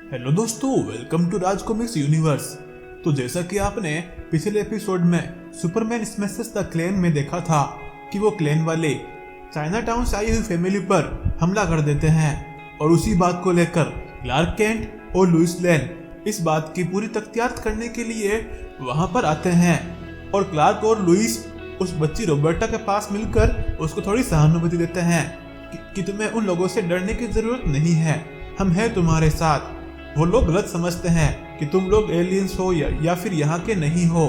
Hello दोस्तों, welcome to Raj comics universe. तो जैसा कि आपने पिछले एपिसोड में सुपरमैन स्मैशेस द क्लेन में देखा था कि वो क्लेन वाले चाइना टाउन से आई हुई फैमिली पर हमला कर देते हैं और उसी बात को लेकर क्लार्क केंट और लुइस लेन इस बात की पूरी तख्तियात करने के लिए वहां पर आते हैं और क्लार्क और लुइस उस बच्ची रोबर्टा के पास मिलकर उसको थोड़ी सहानुभूति देते हैं कि तुम्हें उन लोगों से डरने की जरूरत नहीं है, हम हैं तुम्हारे साथ। वो लोग गलत समझते हैं कि तुम लोग एलियंस हो या फिर यहाँ के नहीं हो।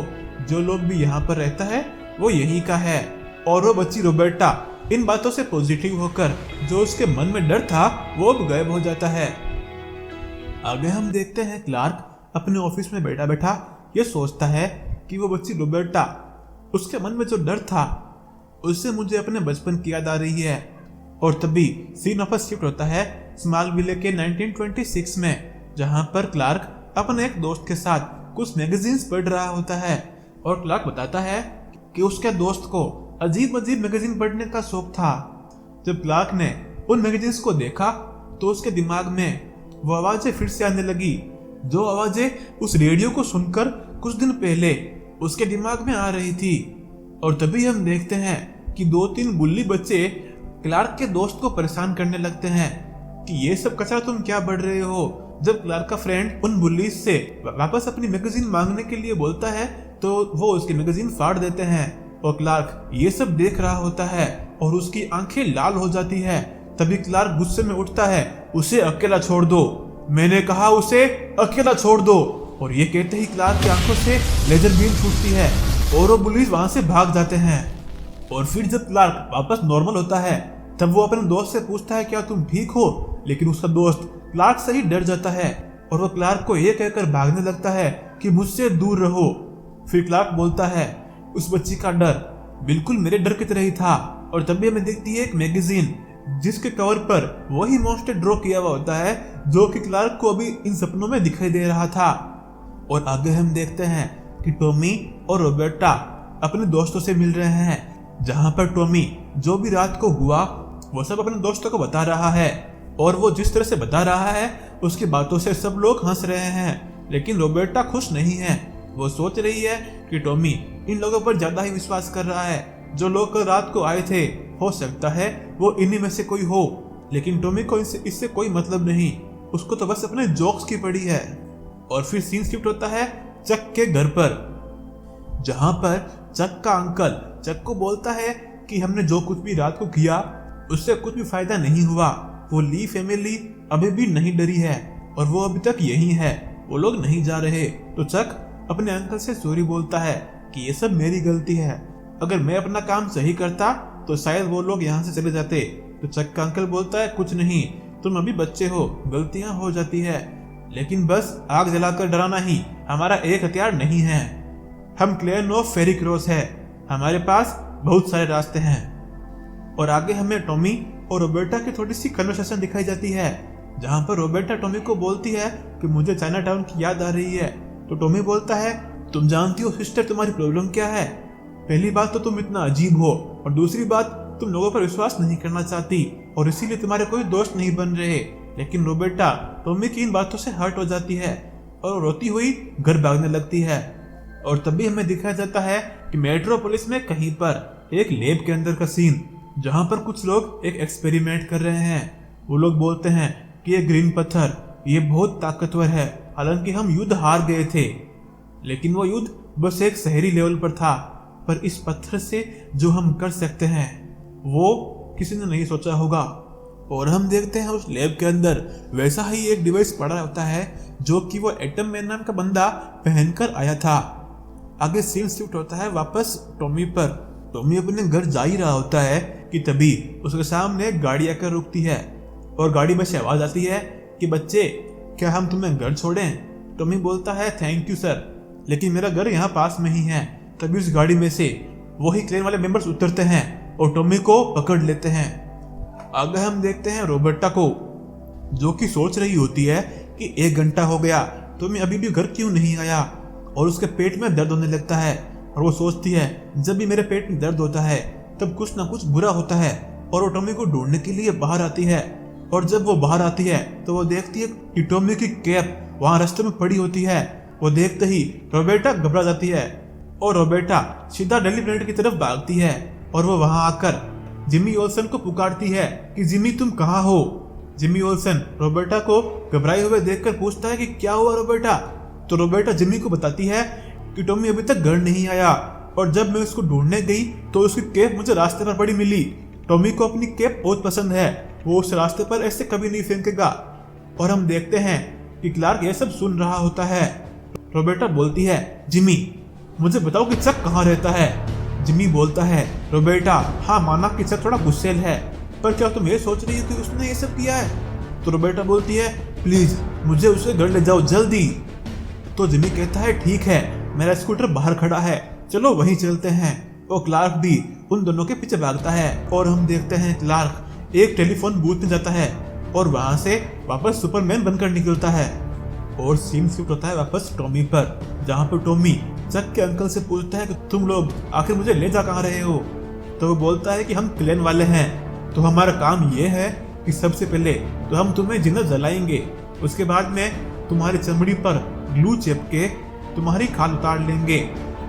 जो लोग भी यहाँ पर रहता है वो यहीं का है। और वो बच्ची रोबर्टा इन बातों से पॉजिटिव होकर जो उसके मन में डर था वो अब गायब हो जाता है। आगे हम देखते हैं क्लार्क अपने ऑफिस में बैठा बैठा ये सोचता है कि वो बच्ची रोबर्टा, उसके मन में जो डर था उससे मुझे अपने बचपन की याद आ रही है। और तभी सीन वापस शिफ्ट होता है स्मॉलविले के 1926 में, जहां पर क्लार्क अपने एक दोस्त के साथ कुछ मैगजीन्स पढ़ रहा होता है। और क्लार्क बताता है कि उसके दोस्त को अजीब अजीब मैगजीन पढ़ने का शौक था। जब क्लार्क ने उन मैगजीन्स को देखा तो उसके दिमाग में वो आवाजें फिर से आने लगी, जो आवाजें उस रेडियो को सुनकर कुछ दिन पहले उसके दिमाग में आ रही थी। और तभी हम देखते हैं कि 2-3 बुल्ली बच्चे क्लार्क के दोस्त को परेशान करने लगते हैं कि ये सब कचरा तुम क्या बढ़ रहे हो। जब क्लार्क का फ्रेंड उन बुल्लीज से वापस अपनी मैगजीन मांगने के लिए बोलता है तो वो उसकी मैगजीन फाड़ देते हैं और क्लार्क ये सब देख रहा होता है और उसकी आंखें लाल हो जाती है। तभी क्लार्क गुस्से में उठता है, उसे अकेला छोड़ दो, मैंने कहा उसे अकेला छोड़ दो। और ये कहते ही क्लार्क की आंखों से लेजर बीम छूटती है और वो बुल्लीज वहां से भाग जाते हैं। और फिर जब क्लार्क वापस नॉर्मल होता है तब वो अपने दोस्त से पूछता है क्या तुम ठीक हो, लेकिन उसका दोस्त क्लार्क से ही डर जाता है और वो क्लार्क को ये कहकर भागने लगता है कि मुझसे दूर रहो। फिर क्लार्क बोलता है उस बच्ची का डर बिल्कुल मेरे डर की तरह ही था। और तभी हमें दिखती है एक मैगजीन जिसके कवर पर वही मॉन्स्टर ड्रॉ किया हुआ होता है जो कि क्लार्क को अभी इन सपनों में दिखाई दे रहा था। और आगे हम देखते हैं कि टॉमी और रोबर्टा अपने दोस्तों से मिल रहे हैं, जहां पर टॉमी जो भी रात को हुआ वो सब अपने दोस्तों को बता रहा है। और वो जिस तरह से बता रहा है उसकी बातों से सब लोग हंस रहे हैं, लेकिन रोबर्टा खुश नहीं है। वो सोच रही है कि टॉमी इन लोगों पर ज्यादा ही विश्वास कर रहा है। जो लोग कल रात को आए थे हो सकता है वो इन्हीं में से कोई हो, लेकिन टॉमी को इससे कोई मतलब नहीं, उसको तो बस अपने जोक्स की पड़ी है। और फिर सीन शिफ्ट होता है चक के घर पर, जहां पर चक का अंकल चक को बोलता है कि हमने जो कुछ भी रात को किया उससे कुछ भी फायदा नहीं हुआ। वो ली फैमिली अभी भी नहीं डरी है और वो अभी तक यहीं है, वो लोग नहीं जा रहे। तो चक अपने अंकल से सॉरी बोलता है कि ये सब मेरी गलती है, अगर मैं अपना काम सही करता तो शायद वो लोग यहाँ से चले जाते। तो चक का अंकल बोलता है कुछ नहीं, तुम अभी बच्चे हो, गलतियां हो जाती है, लेकिन बस आग जलाकर डराना ही हमारा एक हथियार नहीं है। हम क्लेन ऑफ फेरी क्रॉस है, हमारे पास बहुत सारे रास्ते हैं। और आगे हमें टॉमी और रोबर्टा की थोड़ी सी कन्वर्सेशन दिखाई जाती है, जहां पर रोबर्टा टॉमी को बोलती है कि मुझे चाइना टाउन की याद आ रही है। तो टॉमी बोलता है तुम जानती हो सिस्टर तुम्हारी प्रॉब्लम क्या है, पहली बात तो तुम इतना अजीब हो और दूसरी बात तुम लोगों पर विश्वास नहीं करना चाहती और इसीलिए तुम्हारे कोई दोस्त नहीं बन रहे। लेकिन रोबर्टा टॉमी की इन बातों से हर्ट हो जाती है और रोती हुई घर भागने लगती है। और तभी हमें दिखाया जाता है कि मेट्रोपोलिस में कहीं पर एक लैब के अंदर का सीन, जहां पर कुछ लोग एक एक्सपेरिमेंट कर रहे हैं। वो लोग बोलते हैं कि ये ग्रीन पत्थर ये बहुत ताकतवर है, हालांकि हम युद्ध हार गए थे, लेकिन वो युद्ध बस एक शहरी लेवल पर था, पर इस पत्थर से जो हम कर सकते हैं वो किसी ने नहीं सोचा होगा। और हम देखते हैं उस लैब के अंदर वैसा ही एक डिवाइस पड़ा होता है जो कि वो एटम मैन नाम का बंदा पहनकर आया था। आगे सीन शिफ्ट होता है वापस टॉमी पर। टॉमी अपने घर जा ही रहा होता है कि तभी उसके सामने एक गाड़ी आकर रुकती है और गाड़ी में से आवाज आती है कि बच्चे क्या हम तुम्हें घर छोड़ें। टॉमी बोलता है थैंक यू सर, लेकिन मेरा घर यहाँ पास में ही है। तभी उस गाड़ी में से वही क्लेन वाले मेंबर्स उतरते हैं और टॉमी को पकड़ लेते हैं। आगे हम देखते हैं रोबर्टा को, जो कि सोच रही होती है कि 1 घंटा हो गया टॉमी अभी भी घर क्यों नहीं आया, और उसके पेट में दर्द होने लगता है। और वो सोचती है जब भी मेरे पेट में दर्द होता है तब कुछ ना कुछ बुरा होता है, और वो टॉमी को ढूंढने के लिए बाहर आती है। और जब वो बाहर आती है तो वो देखती है कि टॉमी की कैप वहाँ रास्ते में पड़ी होती है। वो देखते ही रोबर्टा घबरा जाती है और रोबर्टा सीधा डेली प्लेनेट की तरफ भागती है और वो वहाँ आकर जिमी ओल्सन को पुकारती है कि जिमी तुम कहाँ हो। जिमी ओल्सन रोबर्टा को घबराए हुए देखकर पूछता है कि क्या हुआ रोबर्टा। तो रोबर्टा जिमी को बताती है कि टॉमी अभी तक घर नहीं आया और जब मैं उसको ढूंढने गई तो उसकी कैप मुझे रास्ते पर पड़ी मिली। टॉमी को अपनी कैप बहुत पसंद है, वो उस रास्ते पर ऐसे कभी नहीं फेंकेगा। और हम देखते हैं कि क्लार्क ये सब सुन रहा होता है। रोबर्टा बोलती है जिमी मुझे बताओ कि चक कहाँ रहता है। जिमी बोलता है रोबर्टा हाँ माना कि चक थोड़ा गुस्सेल है, पर क्या तुम ये सोच रही हो कि उसने ये सब किया है। तो रोबर्टा बोलती है प्लीज मुझे उसे घर ले जाओ जल्दी। तो जिमी कहता है ठीक है, मेरा स्कूटर बाहर खड़ा है, चलो वहीं चलते हैं। और क्लार्क भी उन दोनों के पीछे भागता है और हम देखते हैं क्लार्क एक टेलीफोन बूथ में जाता है और वहां से वापस सुपरमैन बनकर निकलता है। और सीन शिफ्ट होता है वापस टॉमी पर, जहाँ पर टॉमी चक के अंकल से पूछता है कि तुम लोग आखिर मुझे ले जा कहाँ रहे हो। तो वो बोलता है कि हम क्लेन वाले हैं, तो हमारा काम ये है कि सबसे पहले तो हम तुम्हें जिंदा जलाएंगे, उसके बाद में तुम्हारी चमड़ी पर ग्लू चिपके तुम्हारी खाल उतार लेंगे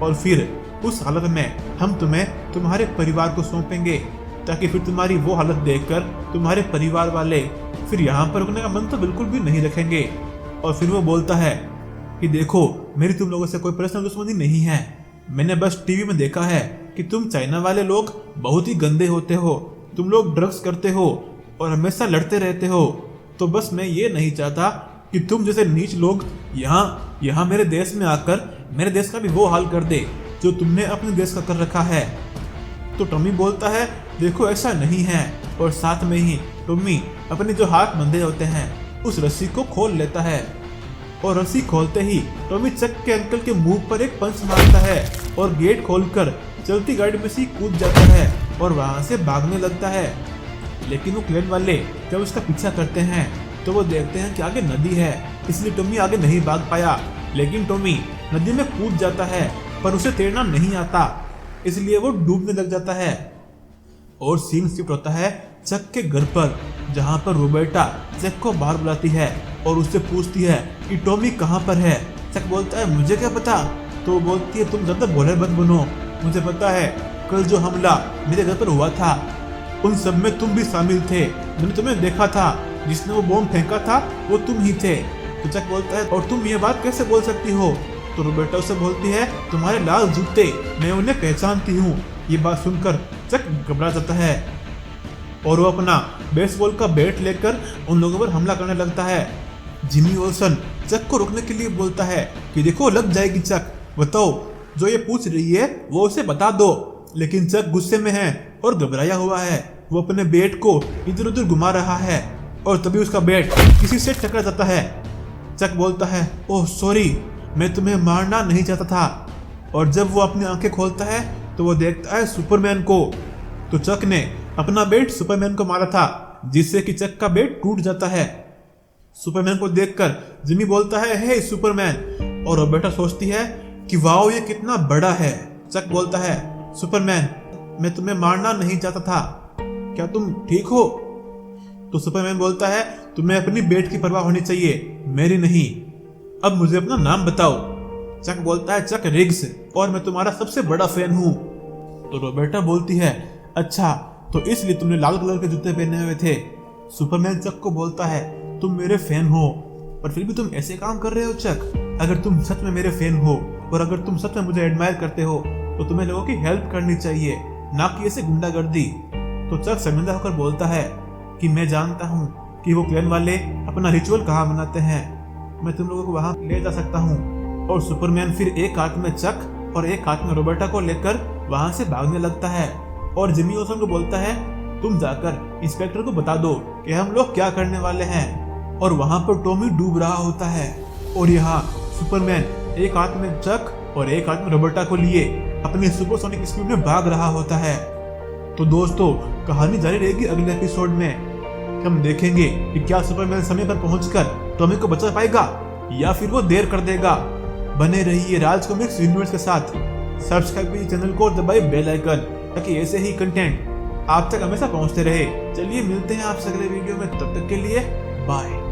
और फिर उस हालत में हम तुम्हें तुम्हारे परिवार को सौंपेंगे, ताकि फिर तुम्हारी वो हालत देखकर तुम्हारे परिवार वाले फिर यहाँ पर रुकने का मन तो बिल्कुल भी नहीं रखेंगे। और फिर वो बोलता है कि देखो मेरी तुम लोगों से कोई पर्सनल दुश्मनी नहीं है, मैंने बस टीवी में देखा है कि तुम चाइना वाले लोग बहुत ही गंदे होते हो, तुम लोग ड्रग्स करते हो और हमेशा लड़ते रहते हो। तो बस मैं ये नहीं चाहता कि तुम जैसे नीच लोग यहाँ मेरे देश में आकर मेरे देश का भी वो हाल कर दे जो तुमने अपने देश का कर रखा है। तो टॉमी बोलता है देखो ऐसा नहीं है, और साथ में ही टॉमी अपने जो हाथ बंधे होते हैं उस रस्सी को खोल लेता है। और रस्सी खोलते ही टॉमी चक के अंकल के मुंह पर एक पंच मारता है और गेट खोलकर चलती गाड़ी में से कूद जाता है और वहां से भागने लगता है। लेकिन वो क्लेन वाले जब उसका पीछा करते हैं तो वो देखते हैं कि आगे नदी है, इसलिए टॉमी आगे नहीं भाग पाया। लेकिन टॉमी नदी में कूद जाता है पर उसे तैरना नहीं आता, इसलिए वो डूबने लग जाता है। और सीन शिफ्ट होता है चक के घर पर, जहाँ पर रोबर्टा चक को बाहर बुलाती है और उससे पूछती है कि टॉमी कहाँ पर है। चक बोलता है मुझे क्या पता। तो वो बोलती है तुम ज्यादा भोले मत बनो, मुझे पता है कल जो हमला मेरे घर पर हुआ था उन सब में तुम भी शामिल थे, मैंने तुम्हें देखा था, जिसने वो बॉम्ब फेंका था वो तुम ही थे। तो चक बोलता है और तुम ये बात कैसे बोल सकती हो। तो रोबर्टा उसे बोलती है तुम्हारे लाल जूते, मैं उन्हें पहचानती हूँ। ये बात सुनकर चक घबरा जाता है और वो अपना बेसबॉल का बैट लेकर उन लोगों पर हमला करने लगता है। जिमी ओल्सन चक को रोकने के लिए बोलता है कि देखो लग जाएगी चक, बताओ जो ये पूछ रही है वो उसे बता दो। लेकिन चक गुस्से में है और घबराया हुआ है, वो अपने बैट को इधर उधर घुमा रहा है और तभी उसका बैट किसी से टकरा जाता है। चक बोलता है ओह सॉरी, मैं तुम्हें मारना नहीं चाहता था। और जब वो अपनी आंखें खोलता है तो वो देखता है सुपरमैन को। तो चक ने अपना बैट सुपरमैन को मारा था, जिससे कि चक का बैट टूट जाता है। सुपरमैन को देखकर जिमी बोलता है हे सुपरमैन, और रोबर्टा सोचती है कि वाओ ये कितना बड़ा है। चक बोलता है सुपरमैन मैं तुम्हें मारना नहीं चाहता था, क्या तुम ठीक हो। तो सुपरमैन बोलता है तुम्हें अपनी बैट की परवाह होनी चाहिए, मेरी नहीं। अब मुझे अपना नाम बताओ। चक बोलता है चक रिग्स, और मैं तुम्हारा सबसे बड़ा फैन हूँ। तो रोबर्टा बोलती है अच्छा तो इसलिए तुमने लाल कलर के जूते पहने हुए थे। सुपरमैन चक को बोलता है तुम मेरे फैन हो पर फिर भी तुम ऐसे काम कर रहे हो चक। अगर तुम सच में मेरे फैन हो और अगर तुम सच में मुझे एडमायर करते हो तो तुम्हें लोगों की हेल्प करनी चाहिए, ना कि ऐसे गुंडागर्दी। तो चक शर्मिंदा होकर बोलता है कि मैं जानता हूँ कि वो क्लैन वाले अपना रिचुअल कहाँ मनाते हैं, मैं तुम लोगों को वहां ले जा सकता हूँ। और सुपरमैन फिर एक हाथ में चक और एक हाथ में रोबर्टा को लेकर वहां से भागने लगता है। और जिमी ओल्सन को बोलता है तुम जाकर इंस्पेक्टर को बता दो कि हम लोग क्या करने वाले हैं। और वहां पर टॉमी डूब रहा होता है और यहाँ सुपरमैन एक हाथ में चक और एक हाथ में रोबर्टा को लिए अपनी सुपरसोनिक स्पीड में भाग रहा होता है। तो दोस्तों कहानी जारी रहेगी अगले एपिसोड में। हम देखेंगे कि क्या सुपरमैन समय पर पहुंचकर टॉमी को बचा पाएगा या फिर वो देर कर देगा। बने रहिए राज कॉमिक्स यूनिवर्स के साथ। सब्सक्राइब कीजिए चैनल को और दबाइए बेल आइकन ताकि ऐसे ही कंटेंट आप तक हमेशा पहुंचते रहे। चलिए मिलते हैं आपसे अगले वीडियो में, तब तक के लिए बाय।